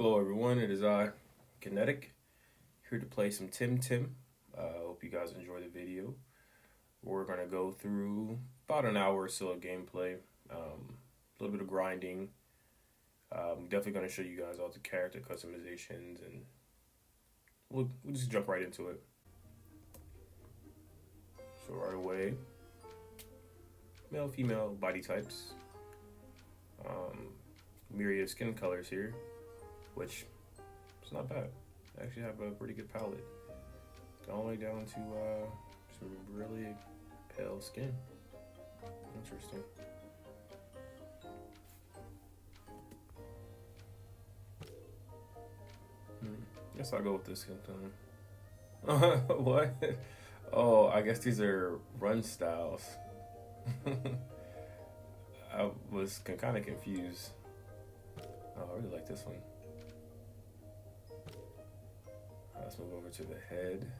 Hello everyone, it is I, Khnetic, here to play some TemTem. Hope you guys enjoy the video. We're going to go through about an hour or so of gameplay, a little bit of grinding. Definitely going to show you guys all the character customizations, and we'll just jump right into it. So right away, male, female body types, myriad skin colors here, which it's not bad. I actually have a pretty good palette. All the way down to some really pale skin. Interesting. Guess I'll go with this skin tone. What? Oh, I guess these are run styles. I was kind of confused. Oh, I really like this one. Let's move over to the head.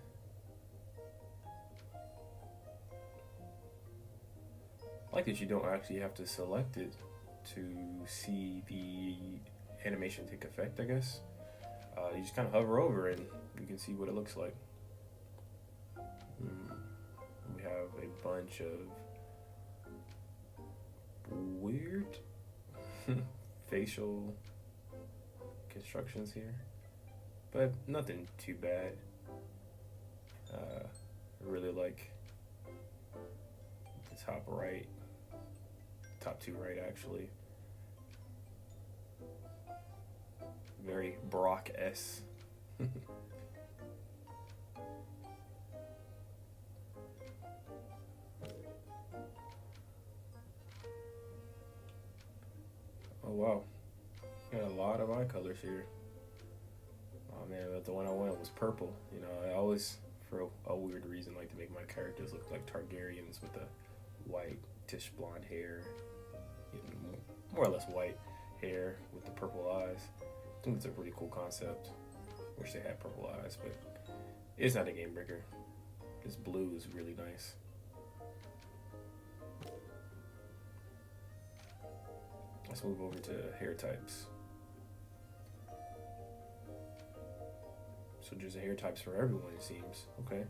I like that you don't actually have to select it to see the animation take effect, I guess. You just kind of hover over and you can see what it looks like. We have a bunch of weird facial constructions here, but nothing too bad. I really like the top right, top two right actually. Very Brock-esque. Oh wow, got a lot of eye colors here. Oh man, but the one I wanted was purple. You know, I always, for a weird reason, like to make my characters look like Targaryens with the white-ish blonde hair, more or less white hair with the purple eyes. I think it's a pretty cool concept. Wish they had purple eyes, but it's not a game breaker. This blue is really nice. Let's move over to hair types. So there's hair types for everyone, it seems. Okay.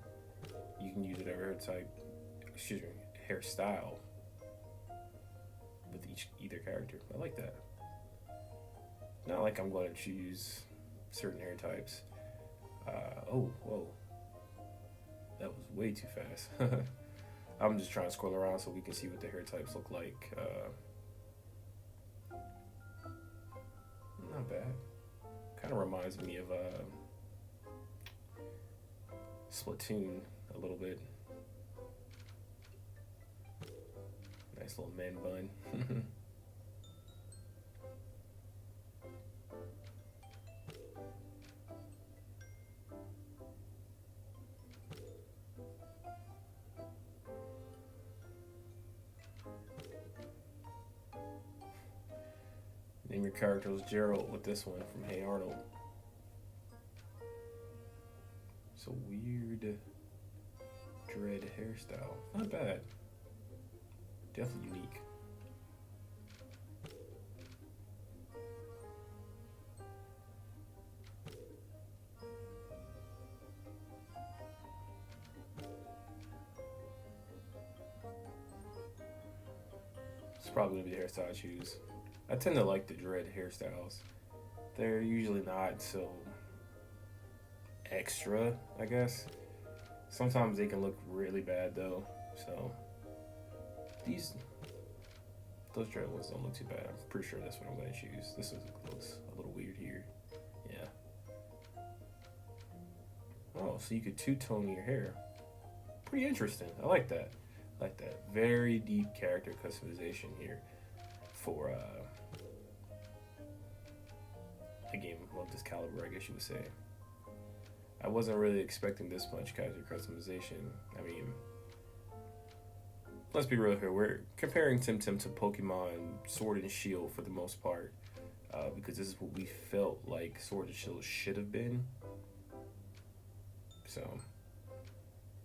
You can use whatever hair type, hairstyle with either character. I like that. Not like I'm going to choose certain hair types. Oh, whoa. That was way too fast. I'm just trying to scroll around so we can see what the hair types look like. Not bad. Kind of reminds me of Splatoon a little bit. Nice little man bun. Name your character was Gerald with this one from Hey Arnold. It's a weird dread hairstyle. Not bad. Definitely unique. It's probably gonna be the hairstyle I choose. I tend to like the dread hairstyles. They're usually not so extra, I guess. Sometimes they can look really bad though. So those dread ones don't look too bad. I'm pretty sure that's what I'm gonna choose. This looks a little weird here. Yeah. Oh, so you could two-tone your hair. Pretty interesting. I like that. I like that. Very deep character customization here for a game of this caliber, I guess you would say. I wasn't really expecting this much character customization. I mean, let's be real here. We're comparing TemTem to Pokemon Sword and Shield for the most part, because this is what we felt like Sword and Shield should have been. So,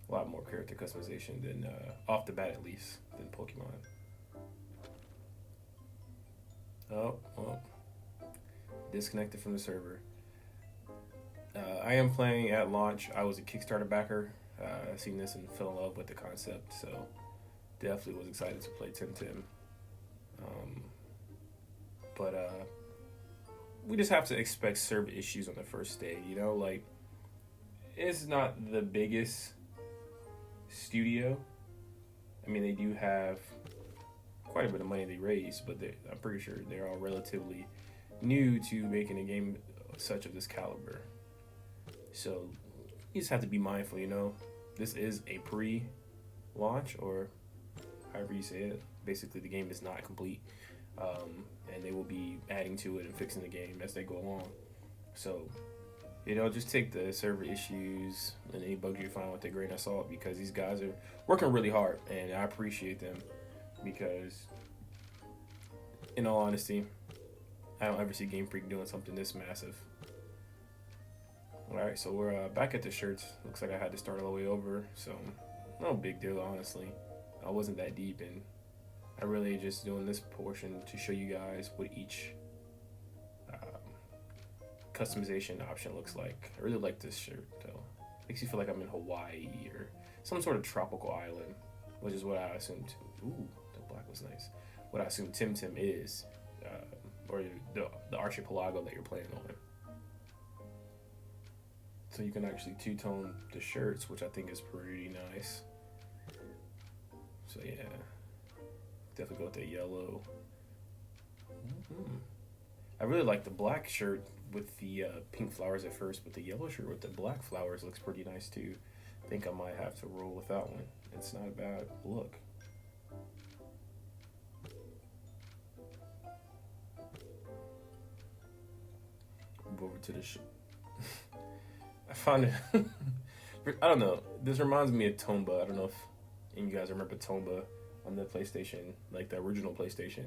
a lot more character customization than, off the bat at least, than Pokemon. Oh, well. disconnected from the server. I am playing at launch. I was a Kickstarter backer. I seen this and fell in love with the concept, so definitely was excited to play TemTem. But we just have to expect server issues on the first day. You know, like it's not the biggest studio. I mean, they do have quite a bit of money they raise, but I'm pretty sure they're all relatively new to making a game such of this caliber. So you just have to be mindful, you know. This is a pre-launch, or however you say it. Basically, the game is not complete, and they will be adding to it and fixing the game as they go along. So, you know, just take the server issues and any bugs you find with a grain of salt, because these guys are working really hard, and I appreciate them, because in all honesty, I don't ever see Game Freak doing something this massive. Alright, so we're back at the shirts. Looks like I had to start all the way over, so no big deal, honestly. I wasn't that deep, and I really just doing this portion to show you guys what each customization option looks like. I really like this shirt, though. Makes you feel like I'm in Hawaii or some sort of tropical island, which is what I assumed. Ooh, the black was nice. What I assume TemTem is, or the archipelago that you're playing on. So you can actually two-tone the shirts, which I think is pretty nice. So yeah, definitely go with the yellow. I really like the black shirt with the pink flowers at first, but the yellow shirt with the black flowers looks pretty nice too. I think I might have to roll with that one. It's not a bad look. Move over to the I found it. I don't know. This reminds me of Tomba. I don't know if you guys remember Tomba on the PlayStation, like the original PlayStation.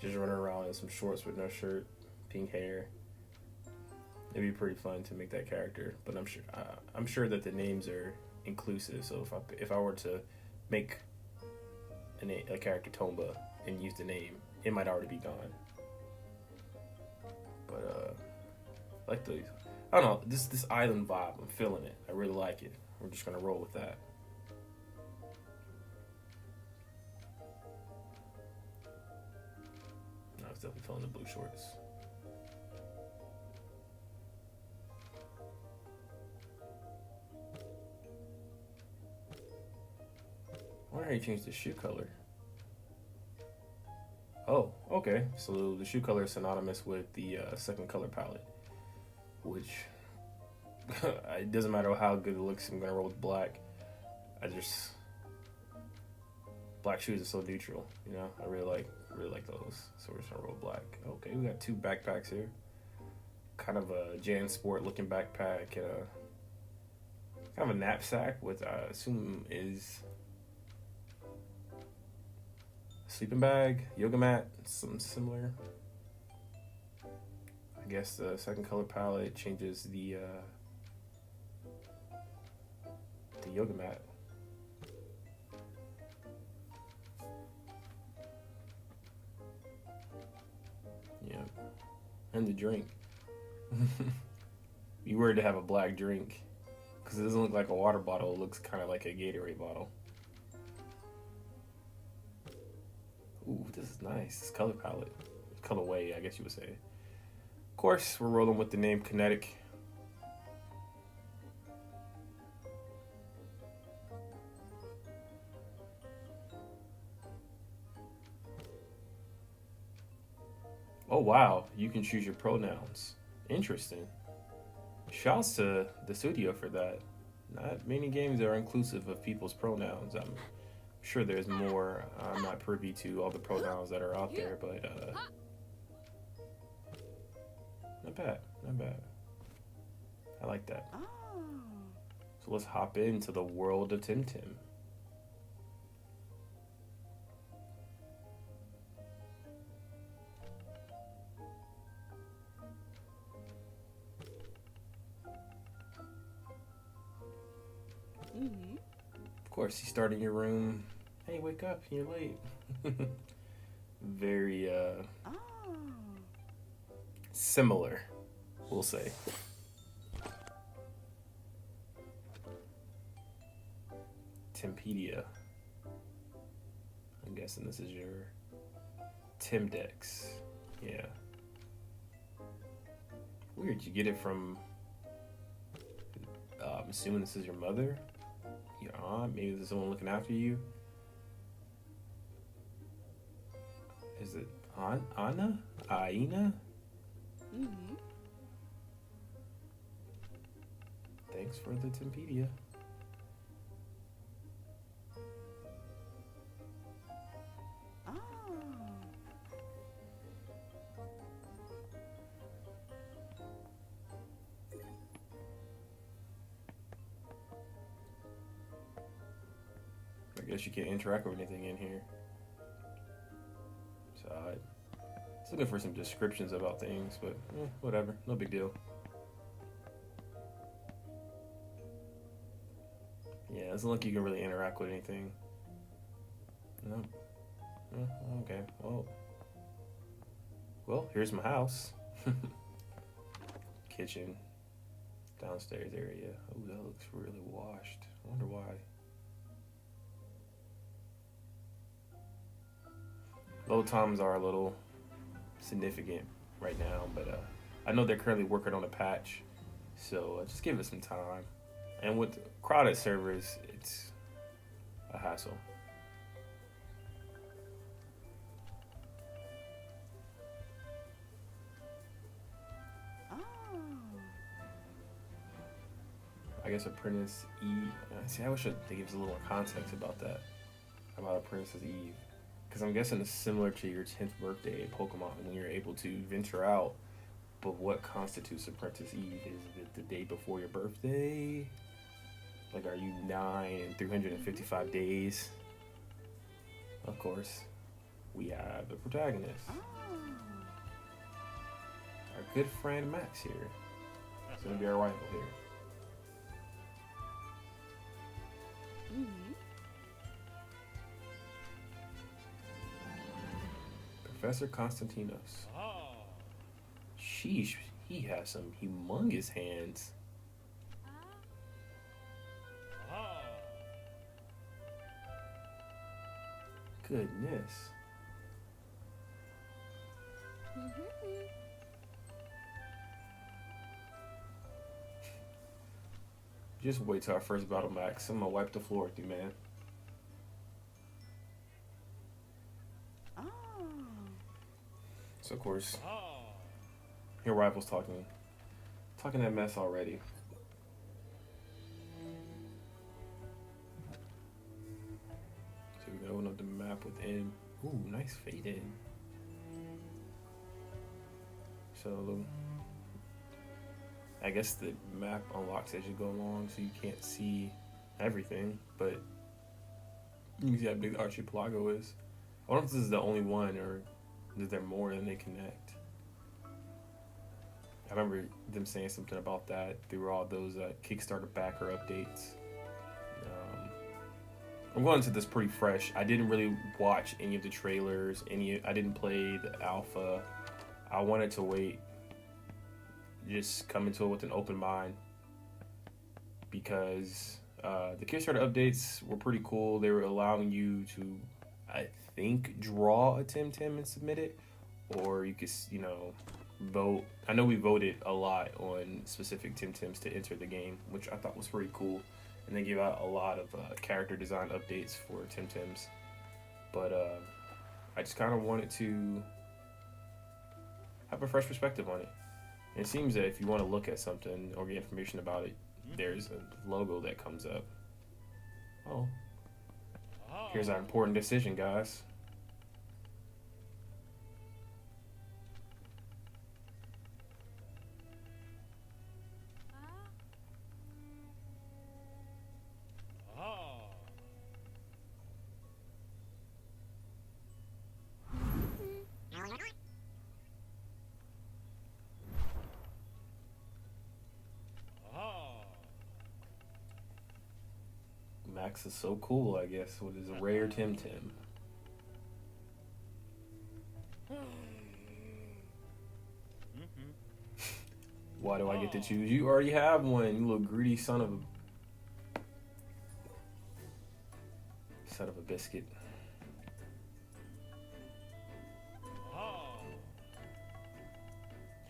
Just running around in some shorts with no shirt, pink hair. It'd be pretty fun to make that character, but I'm sure that the names are inclusive. So if I were to make a character Tomba and use the name, it might already be gone. But like the, I don't know, this island vibe, I'm feeling it. I really like it. We're just gonna roll with that. I was definitely feeling the blue shorts. Why did he change the shoe color? Oh, okay. So the shoe color is synonymous with the second color palette, which it doesn't matter how good it looks. I'm gonna roll with black. Black shoes are so neutral, you know. I really like those. So we're just gonna roll black. Okay, we got two backpacks here. Kind of a Jan Sport looking backpack, and kind of a knapsack with I assume is a sleeping bag, yoga mat, something similar. I guess the second color palette changes the yoga mat. Yeah, and the drink. You were to have a black drink, because it doesn't look like a water bottle. It looks kind of like a Gatorade bottle. Ooh, this is nice. This color palette, colorway, I guess you would say. Of course, we're rolling with the name Khnetic. Oh wow, you can choose your pronouns. Interesting. Shouts to the studio for that. Not many games are inclusive of people's pronouns. I'm sure there's more. I'm not privy to all the pronouns that are out there, but not bad, not bad. I like that. So let's hop into the world of TemTem. Of course, you start in your room. Hey, wake up, you're late. Very similar, we'll say. Tempedia. I'm guessing this is your Temdex. Yeah. Weird, you get it from, I'm assuming this is your mother? Your aunt? Maybe there's someone looking after you? Is it Anna? Aina? Mm-hmm. Thanks for the Tempedia. I guess you can't interact with anything in here. So I was looking for some descriptions about things, but whatever, no big deal. Yeah, it doesn't look like you can really interact with anything. No. Okay, well, here's my house. Kitchen, downstairs area. Oh, that looks really washed. I wonder why. Load times are a little significant right now, but I know they're currently working on a patch, so just give it some time. And with crowded servers, it's a hassle. I guess Apprentice Eve. See, I wish they give us a little more context about that, about Apprentice's Eve. Because I'm guessing it's similar to your 10th birthday at Pokemon when you're able to venture out. But what constitutes Apprentice Eve? Is it the day before your birthday? Like, are you 9 and 355 days? Of course, we have the protagonist. Our good friend Max here. It's going to be our rival here. Mm-hmm. Professor Constantinos. Sheesh, he has some humongous hands. Goodness. Just wait till our first battle, Max. I'm gonna wipe the floor with you, man. So of course, your rival's talking that mess already. So we can open up the map with M. Ooh, nice fade in. So I guess the map unlocks as you go along, so you can't see everything, but you can see how big the archipelago is. I wonder if this is the only one, or is there more than they connect? I remember them saying something about that through all those Kickstarter backer updates. I'm going into this pretty fresh. I didn't really watch any of the trailers. I didn't play the alpha. I wanted to wait. Just come into it with an open mind, because the Kickstarter updates were pretty cool. They were allowing you to, I think, draw a TemTem and submit it, or you could, vote. I know we voted a lot on specific TemTems to enter the game, which I thought was pretty cool. And they gave out a lot of character design updates for TemTems. But I just kind of wanted to have a fresh perspective on it. And it seems that if you want to look at something or get information about it, there's a logo that comes up. Oh. Here's our important decision, guys. Max is so cool, I guess, with his rare TemTem. Why do I get to choose? You already have one, you little greedy son of a biscuit.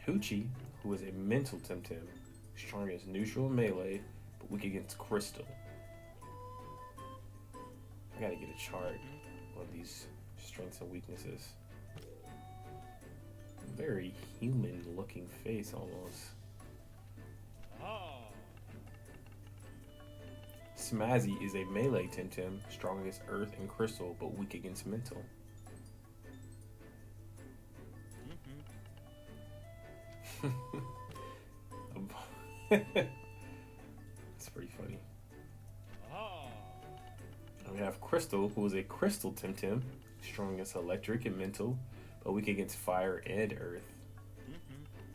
Hoochie, who is a mental TemTem, strong against neutral and melee, but weak against crystal. I gotta get a chart of these strengths and weaknesses. Very human looking face almost. Smazzy is a melee TemTem, strong against earth and crystal, but weak against mental. It's pretty funny. And we have Crystal, who is a crystal TemTem, strong against electric and mental, but weak against fire and earth.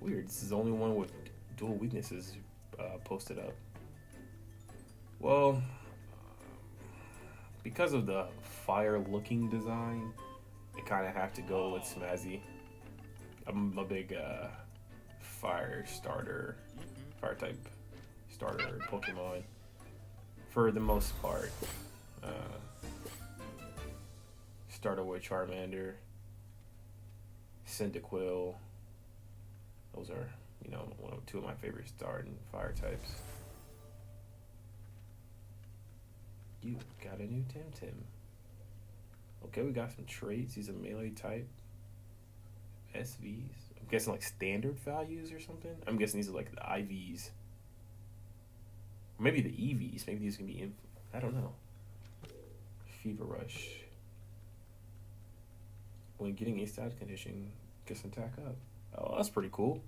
Weird. This is the only one with dual weaknesses posted up. Well, because of the fire-looking design, I kind of have to go with Smazzy. I'm a big fire type starter Pokemon for the most part. Started with Charmander, Cyndaquil. Those are, two of my favorite starting fire types. You got a new TemTem. Okay, we got some traits. He's a melee type. SVs. I'm guessing like standard values or something. I'm guessing these are like the IVs. Or maybe the EVs. Maybe these can be I don't know. Fever Rush. When getting a status condition, gets an attack up. Oh, that's pretty cool.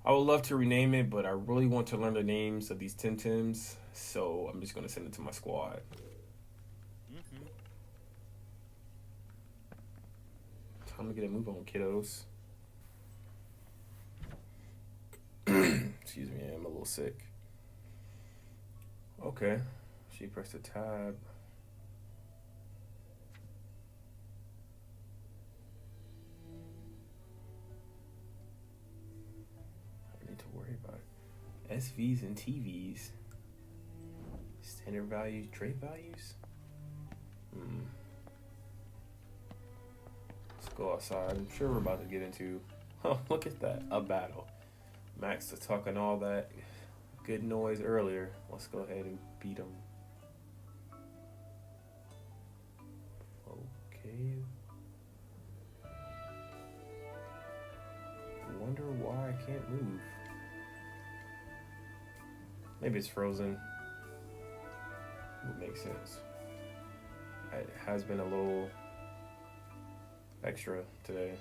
I would love to rename it, but I really want to learn the names of these TemTems, so I'm just going to send it to my squad. Time to get a move on, kiddos. Excuse me, I'm a little sick. Okay, she pressed the tab. SVs and TVs. Standard values, trait values? Let's go outside. I'm sure we're about to get into, oh, look at that, a battle. Max was talking all that good noise earlier. Let's go ahead and beat him. Okay. Wonder why I can't move. Maybe it's frozen. Would make sense. It has been a little extra today.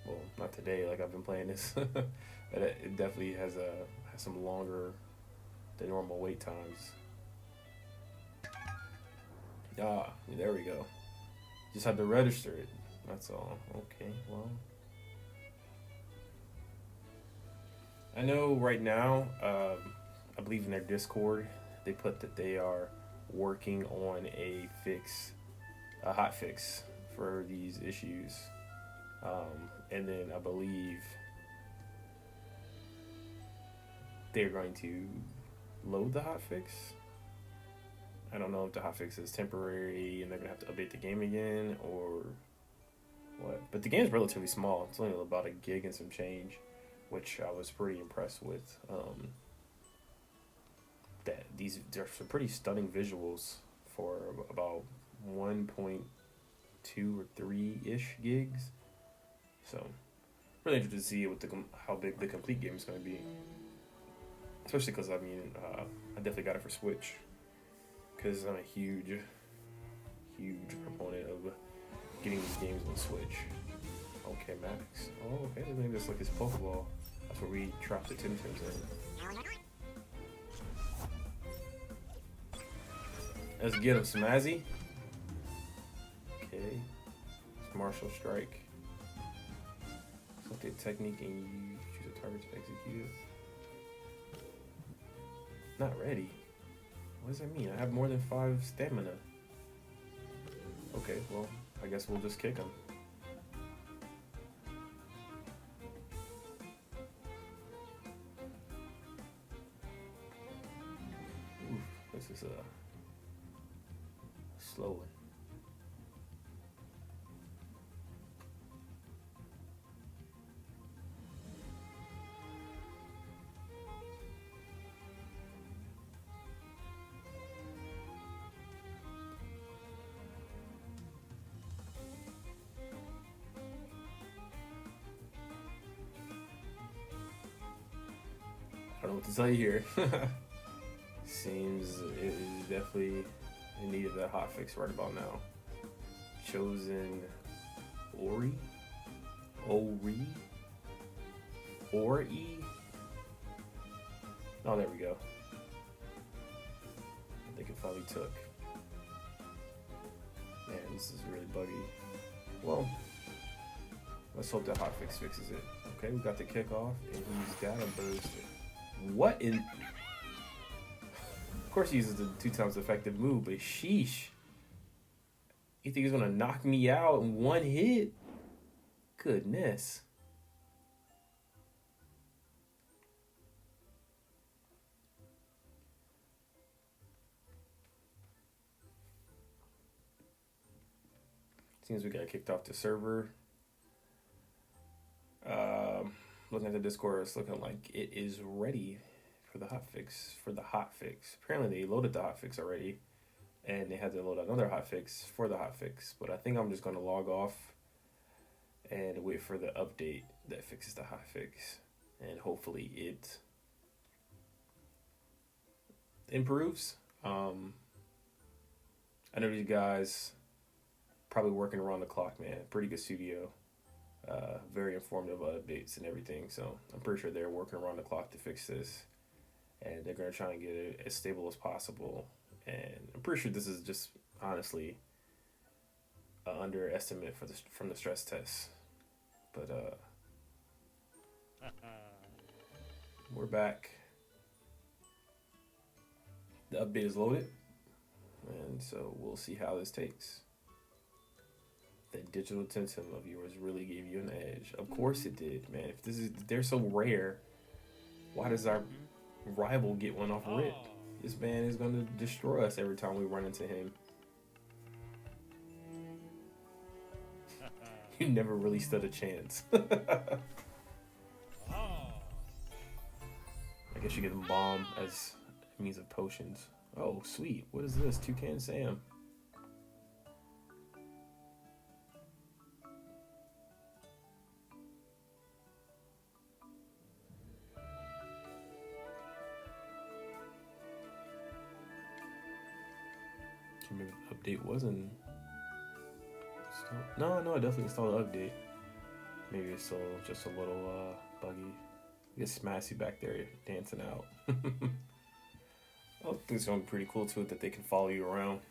Well, not today, like I've been playing this. It definitely has some longer than normal wait times. Ah, there we go. Just had to register it. That's all. Okay, well. I know right now, I believe in their Discord, they put that they are working on a hot fix for these issues. And then I believe they're going to load the hot fix. I don't know if the hot fix is temporary and they're going to have to update the game again or what. But the game's relatively small. It's only about a gig and some change, which I was pretty impressed with. That they're some pretty stunning visuals for about 1.2 or 3-ish gigs. So, really interested to see how big the complete game is going to be. Especially because, I definitely got it for Switch. Because I'm a huge proponent of getting these games on Switch. Okay, Max. Oh, okay. I think that's like his Pokeball. That's where we trap the TemTems in. Let's get him, Smazzy. Okay. It's Martial Strike. Select a technique and you choose a target to execute it. Not ready. What does that mean? I have more than 5 stamina. Okay, well, I guess we'll just kick him. This is a slow one. I don't know what to tell you here. Seems it is definitely in need of that hotfix right about now. Chosen Ori? Ori? Ori? Oh, there we go. I think it finally took. Man, this is really buggy. Well, let's hope that hotfix fixes it. Okay, we got the kickoff, and he's got a burst. What in? Of course, he uses the 2 times effective move, but sheesh. You think he's gonna knock me out in one hit? Goodness. Seems we got kicked off the server. Looking at the Discord, it's looking like it is ready for the hotfix. Apparently, they loaded the hotfix already, and they had to load another hotfix for the hotfix. But I think I'm just going to log off and wait for the update that fixes the hotfix, and hopefully it improves. I know these guys probably working around the clock, man. Pretty good studio. Very informative updates and everything, so I'm pretty sure they're working around the clock to fix this, and they're going to try and get it as stable as possible. And I'm pretty sure this is just honestly an underestimate from the stress test, but we're back. The update is loaded, and so we'll see how this takes. That digital TemTem of yours really gave you an edge. Of course it did, man. If they're so rare, why does our rival get one off rip? This man is going to destroy us every time we run into him. You never really stood a chance. I guess you get them bomb as a means of potions. Oh, sweet. What is this? Toucan Sam. Maybe the update wasn't installed. No, I definitely installed the update. Maybe it's still just a little buggy. Get Smassy back there dancing out. I think it's gonna be pretty cool too that they can follow you around.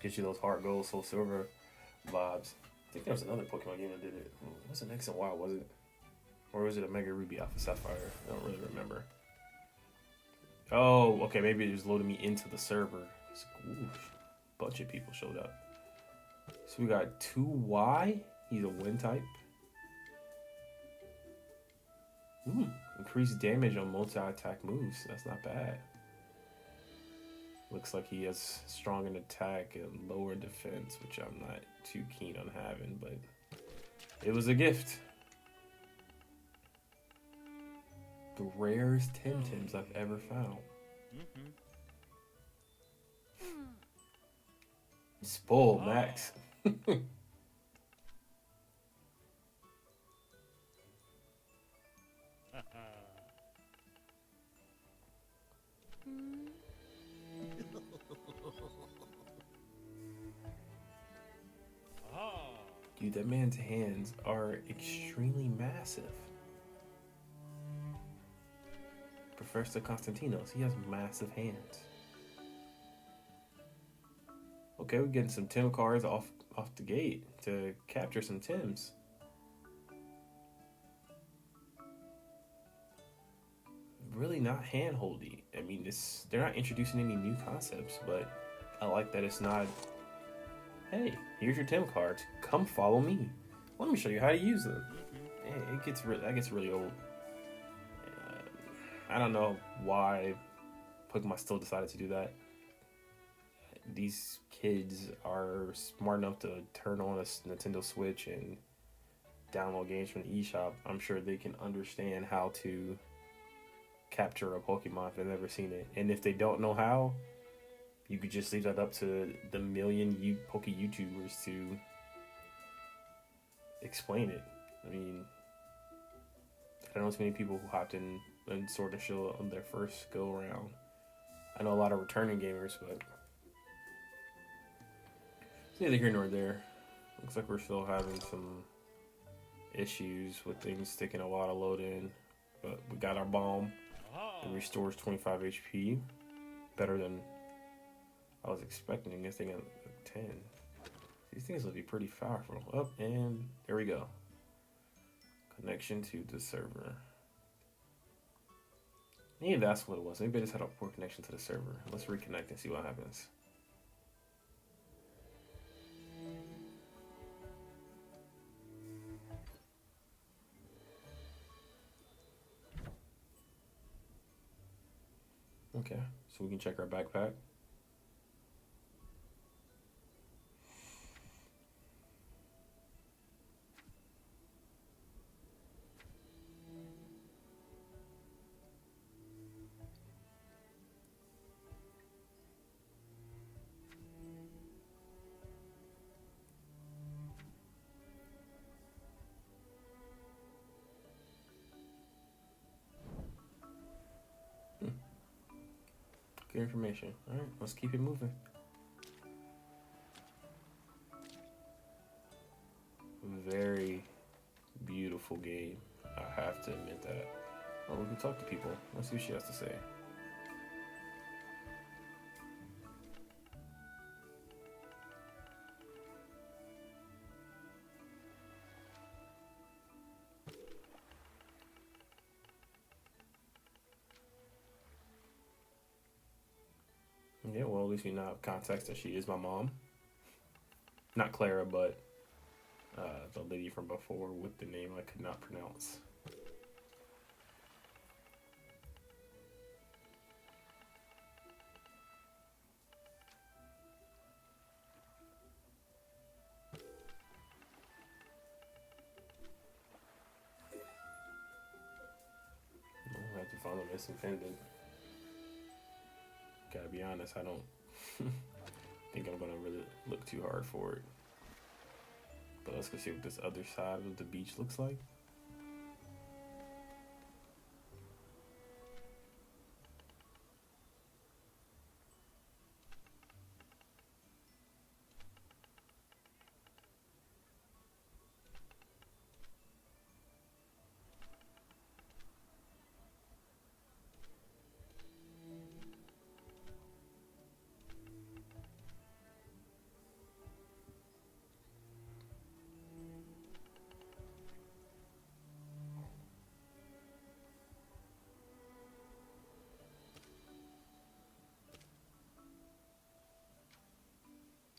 Get you those hard gold, soul silver vibes. I think there was another Pokemon game that did it. Was it X and Y, was it? Or was it a Mega Ruby Alpha Sapphire? I don't really remember. Oh, okay, maybe it just loaded me into the server. Ooh, bunch of people showed up. So we got 2Y. He's a wind type. Increased damage on multi-attack moves. That's not bad. Looks like he has strong in attack and lower defense, which I'm not too keen on having, but it was a gift. The rarest TemTems I've ever found. Spoil Max. Dude, that man's hands are extremely massive. Professor Constantinos, he has massive hands. Okay, we're getting some Tem cards off the gate to capture some Tems. Really not handholdy. I mean, they're not introducing any new concepts, but I like that it's not, hey, here's your Tem cards. Come follow me. Let me show you how to use them. That gets really old. I don't know why Pokemon still decided to do that. These kids are smart enough to turn on a Nintendo Switch and download games from the eShop. I'm sure they can understand how to capture a Pokemon if they've never seen it. And if they don't know how, you could just leave that up to the million Poke YouTubers to explain it. I mean, I don't know too many people who hopped in and Sword and Shield on their first go around. I know a lot of returning gamers, but it's neither here nor there. Looks like we're still having some issues with things taking a lot of load in, but we got our bomb. It restores 25 HP, better than I was expecting. This thing at 10. These things will be pretty powerful. Up and there we go. Connection to the server. Maybe that's what it was. Maybe I just had a poor connection to the server. Let's reconnect and see what happens. Okay, so we can check our backpack. Good information. All right, let's keep it moving. Very beautiful game. I have to admit that. Oh, we can talk to people. Let's see what she has to say. Yeah, well, at least we now have context that she is my mom. Not Clara, but the lady from before with the name I could not pronounce. I have to find a missing pendant. Gotta be honest, I don't think I'm gonna really look too hard for it. But let's go see what this other side of the beach looks like.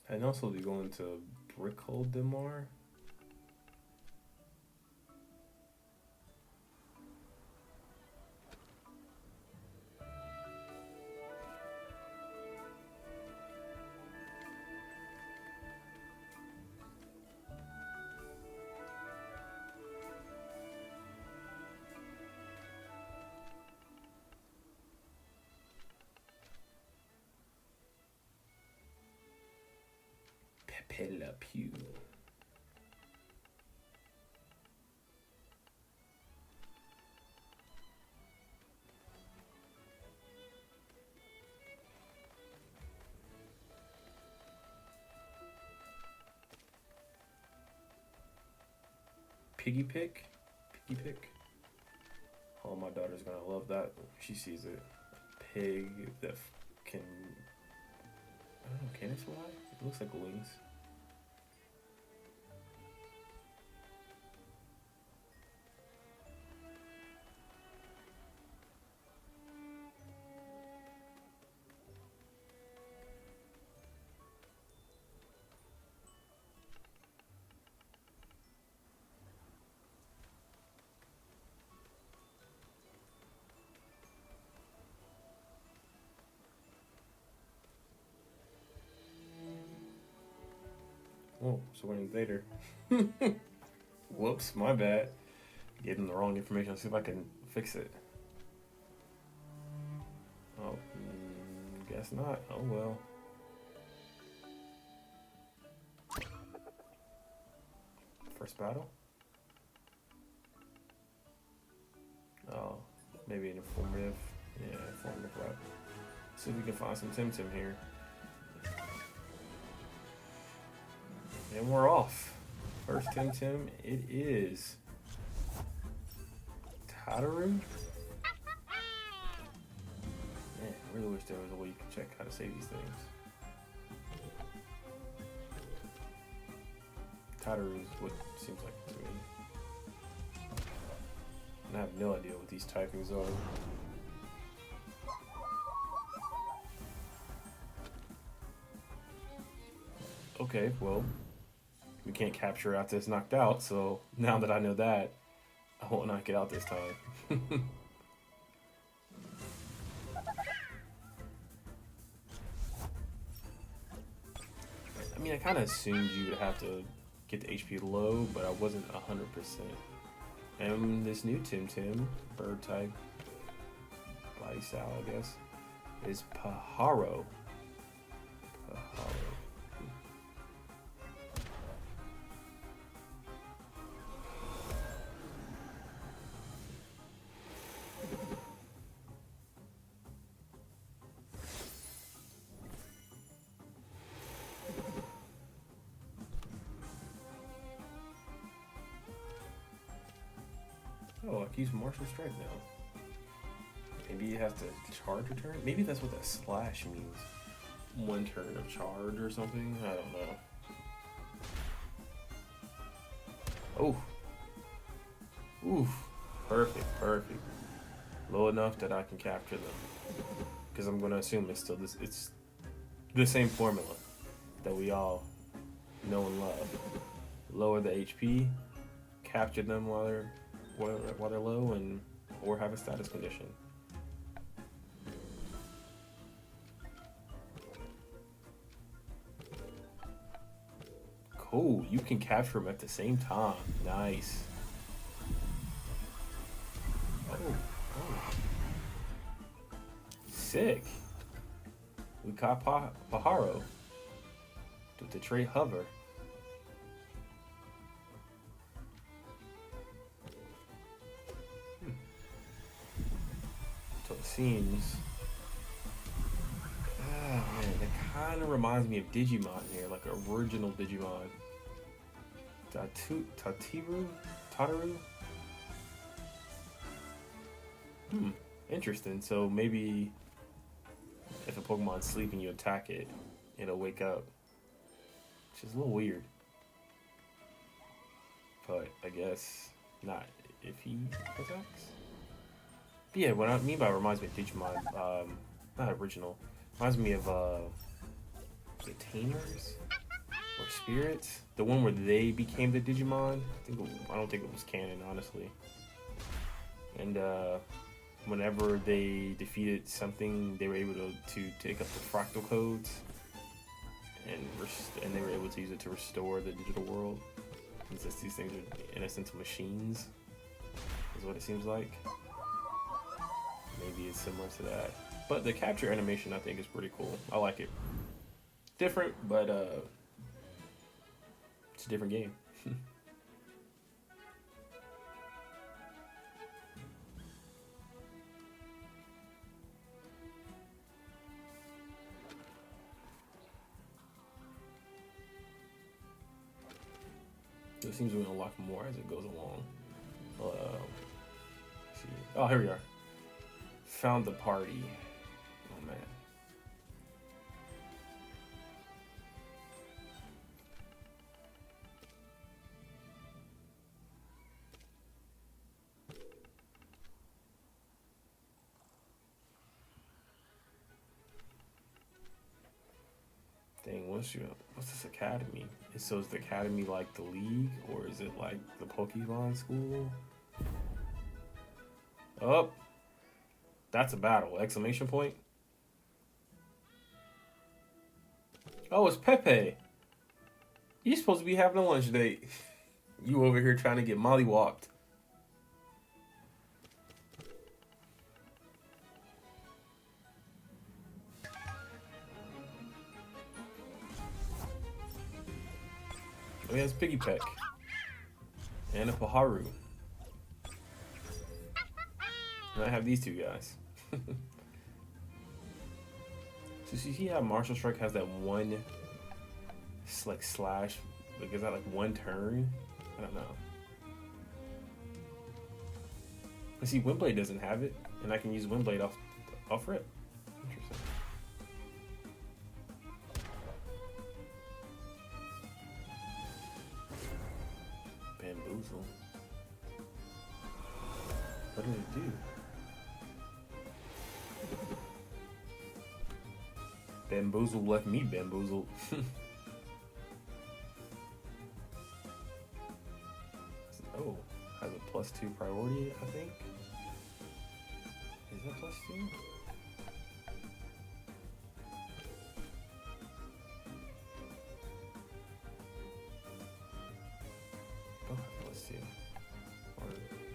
And also, we go into Brickhold Demar. Pepe Le Pew. Piggy Pick? Piggy Pick? Oh, my daughter's gonna love that if she sees it. Pig that can... I don't know, can it fly? It looks like wings. so we're in Vader. Whoops, my bad. Gave them the wrong information. Let's see if I can fix it. Oh, guess not. Oh well. First battle? Oh, maybe an informative. Yeah, informative route. See if we can find some TemTem here. And we're off. First TemTem, it is Tataru. Man, I really wish there was a way you could check how to say these things. Tataru is what it seems like to me. And I have no idea what these typings are. Okay, well, we can't capture after it's knocked out, so now that I know that, I won't knock it out this time. I mean, I kind of assumed you would have to get the HP low, but I wasn't 100%. And this new TemTem, bird type, body style, I guess, is Paharo. Oh, I can use Martial Strike now. Maybe you have to charge a turn? Maybe that's what that slash means. One turn of charge or something? I don't know. Oh. Oof. Perfect, perfect. Low enough that I can capture them. Because I'm going to assume it's still this. It's the same formula that we all know and love. Lower the HP, capture them while they're low, and or have a status condition. Cool, you can capture them at the same time. Nice. Oh. Sick. We caught Paharo with the trait Hover. So it seems. Man, that kind of reminds me of Digimon here, like original Digimon. Tataru? Interesting. So maybe if a Pokemon's sleeping, you attack it, it'll wake up. Which is a little weird. But I guess not if he attacks. But yeah, what I mean by reminds me of Digimon, not original. Reminds me of the Tamers or Spirits, the one where they became the Digimon. I don't think it was canon, honestly. And whenever they defeated something, they were able to take up the fractal codes, and they were able to use it to restore the digital world. Since these things are in a sense machines, is what it seems like. Maybe it's similar to that. But the capture animation, I think, is pretty cool. I like it. Different, but it's a different game. It seems we unlock more as it goes along. Let's see. Oh, here we are. Found the party. Oh man. Dang, what's this academy? So is the academy like the league, or is it like the Pokemon school? Oh, that's a battle! Exclamation point! Oh, it's Pepe. You supposed to be having a lunch date. You over here trying to get mollywopped. Oh, yeah, it's Piggy Peck. And a Paharu. And I have these two guys. So you see how Martial Strike has that one, like, slash? Like, is that like one turn? I don't know. But see, Windblade doesn't have it, and I can use Windblade off rip. Interesting. Bamboozle. What did it do? Bamboozle left me bamboozled. Oh, has a +2 priority, I think. Is that +2? Oh, +2. Or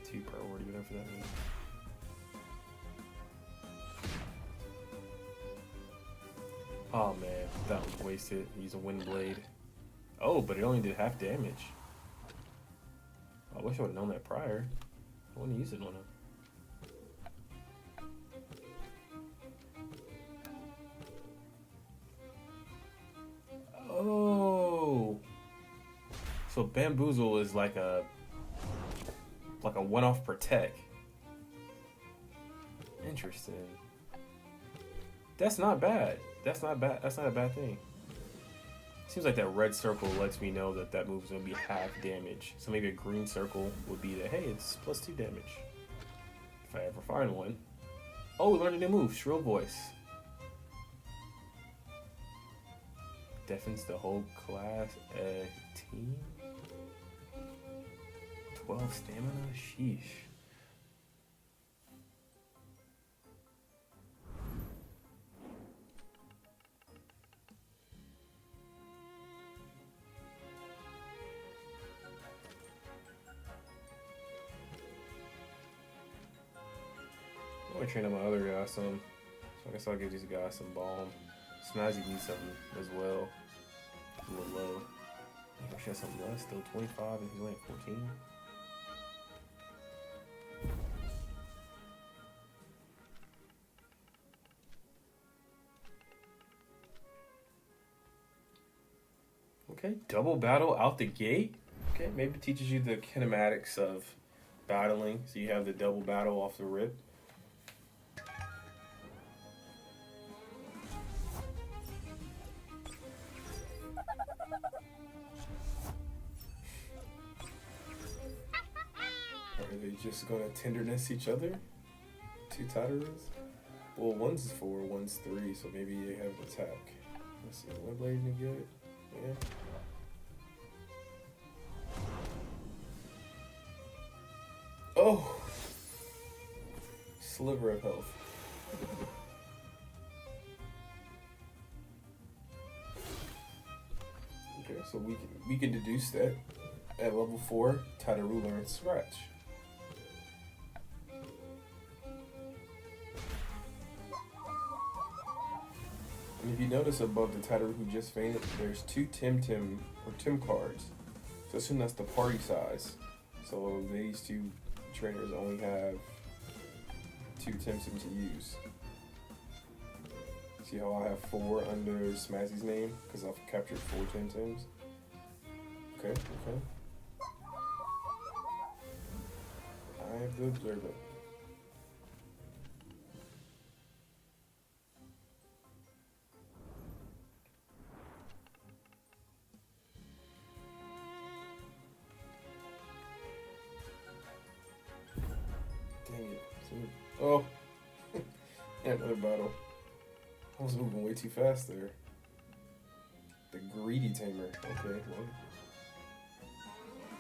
2 priority, whatever that means. Oh man, that was wasted. Use a wind blade. Oh, but it only did half damage. I wish I would have known that prior. I wouldn't use it on him. Oh, so Bamboozle is like a one-off protect. Interesting. That's not bad. That's not bad. That's not a bad thing. Seems like that red circle lets me know that that move is going to be half damage. So maybe a green circle would be that, hey, it's +2 damage. If I ever find one. Oh, we learned a new move, Shrill Voice. Deafens the whole class team. 12 stamina? Sheesh. I'm gonna train up my other guy some. So I guess I'll give these guys some balm. Snazzy needs something as well. A little low. I wish I had something less. Still 25 and he's only at 14. Okay, double battle out the gate. Okay, maybe it teaches you the kinematics of battling. So you have the double battle off the rip. Are they just gonna tenderness each other? 2 Tataras? Well, one's 4, one's 3, so maybe they have an attack. Let's see, what blade you get? Yeah. Oh! Sliver of health. Okay, so we can deduce that at level 4, Tataru learns Scratch. And if you notice above the Tataru who just fainted, there's 2 TemTem or Tem cards. So I assume that's the party size. So these 2 trainers only have 2 TemTem to use. See how I have 4 under Smazzy's name? Because I've captured 4 TemTems. Okay, okay. I have to observe it. Dang it. Oh, another battle. I was moving way too fast there. The greedy tamer. Okay, well.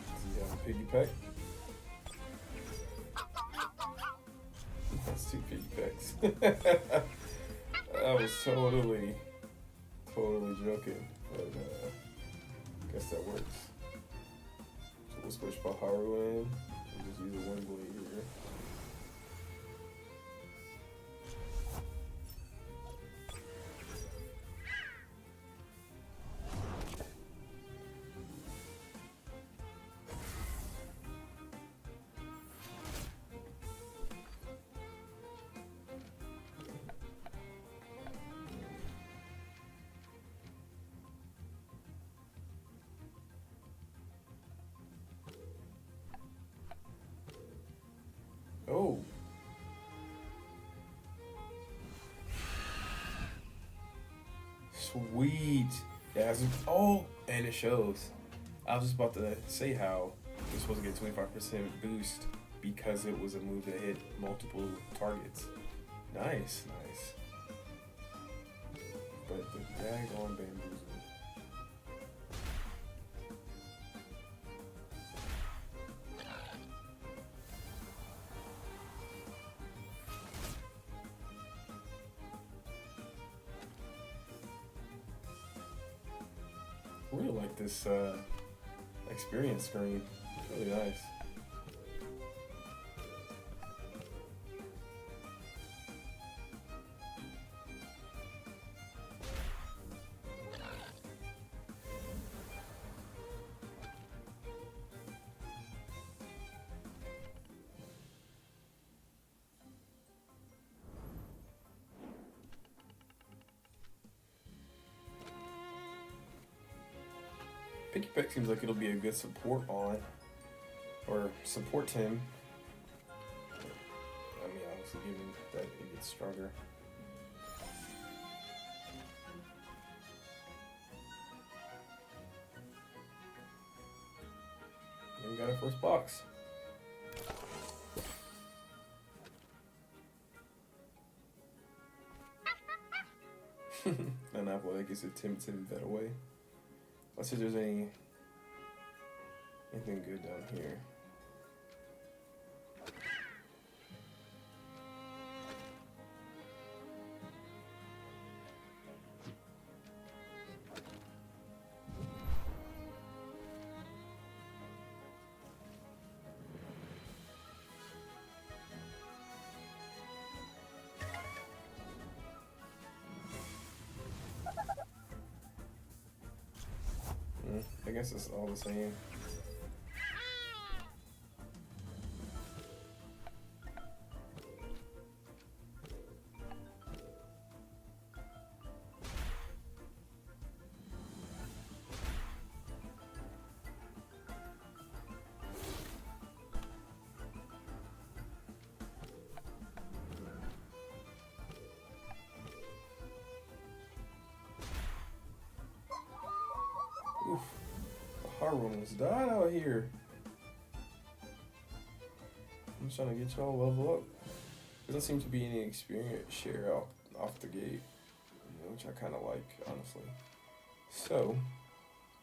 Does he have a piggy peck? That's 2 piggy pecks. I was totally joking. But, Guess that works. So we'll switch Baharu in and just use a Wind Blade here. Oh. Sweet. Yeah, oh, and it shows. I was just about to say how you're supposed to get 25% boost because it was a move that hit multiple targets. Nice, nice. But the daggone bamboozle. I really like this experience screen. It's really nice. Picky Peck seems like it'll be a good support on, or support him. I mean, obviously, given that it gets stronger. And we got our first box. An apple that gets a TemTem that away. Let's see if there's anything good down here. I guess it's all the same. Oof. Haru almost died out here. I'm just trying to get y'all level up. Doesn't seem to be any experience share off the gate, which I kind of like, honestly. So,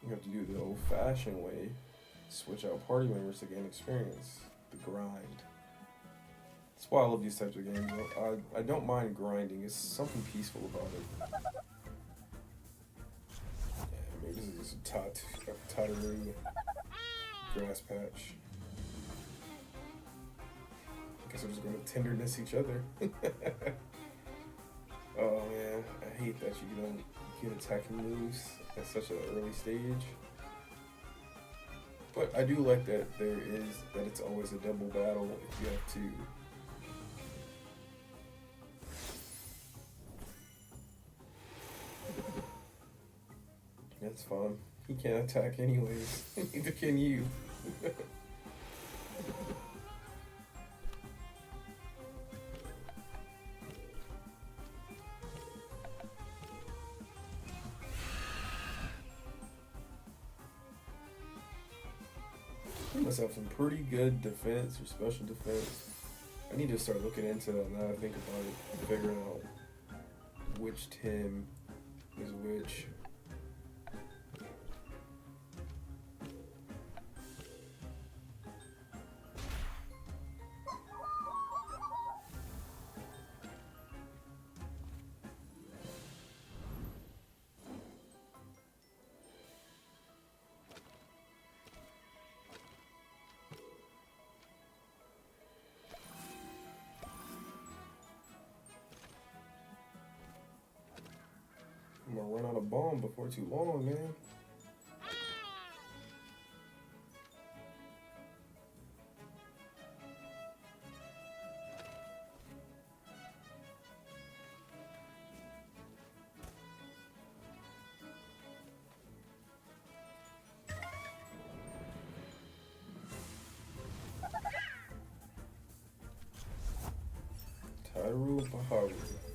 you have to do the old-fashioned way. Switch out party members to gain experience. The grind. That's why I love these types of games. I don't mind grinding. It's something peaceful about it. Maybe this is just a Tataru grass patch. I guess we're just going to tenderness each other. Oh man, I hate that you don't get attacking moves at such an early stage. But I do like that that it's always a double battle if you have to. That's fun. He can't attack anyways. Neither can you. He must have some pretty good defense or special defense. I need to start looking into that now that I think about it and figuring out which Tem is which. I'm gonna run out of bomb before too long, man. Tyru Baharu.